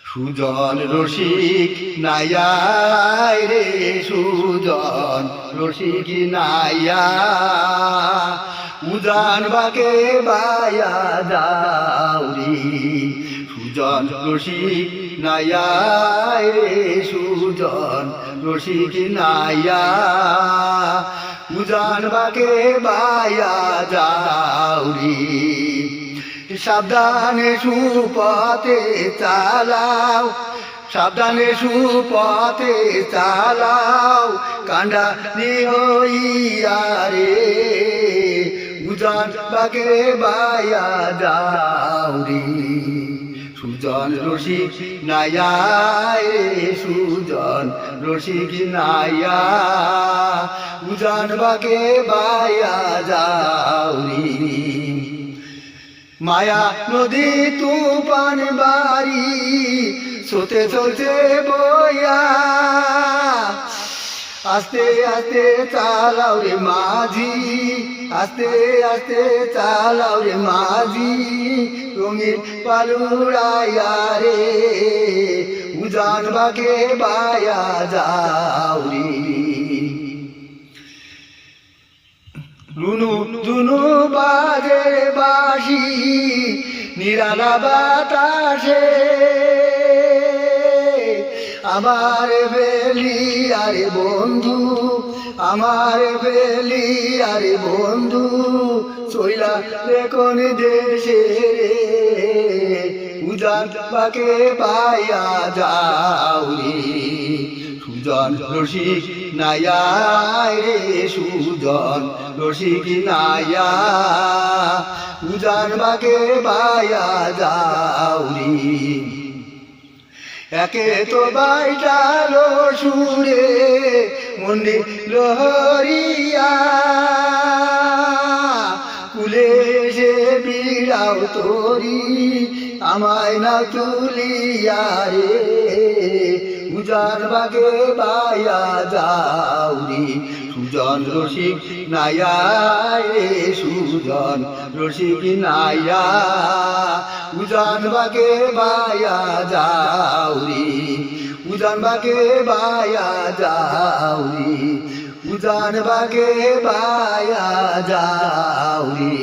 সুজন রসিক নাইয়াই রে সুজন রসিক নাইয়া উজান বাকে বায়া যাওরি সুজন রসিক নাইয়াই রে সুজন রসিক নাইয়া উজান বাকে বায়া যাওরি সাবধানে সুপথে চালাও সাবধানে সুপথে চালাও কান্ডা হইয়া রে উজান বাকে বায়া যাওরি সুজন রসিক নাইয়া সুজন রসিক নাইয়া উজান বাকে বায়া যাওরি মায়া নদী তুফান বাড়ি সোতে চলছে বইয়া আস্তে আস্তে চালাও রে মাঝি আস্তে আস্তে চালাও রে মাঝি রঙিন পালুড়াইয়া রে উজান বাকে বায়া যাওরি লুনু দুনু বাজে বাসি নিরালা বাতাসে আমার বেলি আরে বন্ধু আমার বেলি আরে বন্ধু চইলা কোন দেশে উজান বাকে পাইয়া যাওরি সুজন রসিক নাইয়া রে সুজন রসিক নাইয়া উজান বাকে বায়া যাওরি একে তো বাইটালো সুরে মন্দির লহরিয়া কুলে সে বিড়াও তোরি আমায় না তুলিয়া রে উজান বাকে বায়া যাওরি সুজন রসিক নাইয়া রে সুজন রসিক নাইয়া উজান বাকে বায়া যাওরি উজান বাকে বায়া যাওরি উজান বাকে বায়া যাওরি।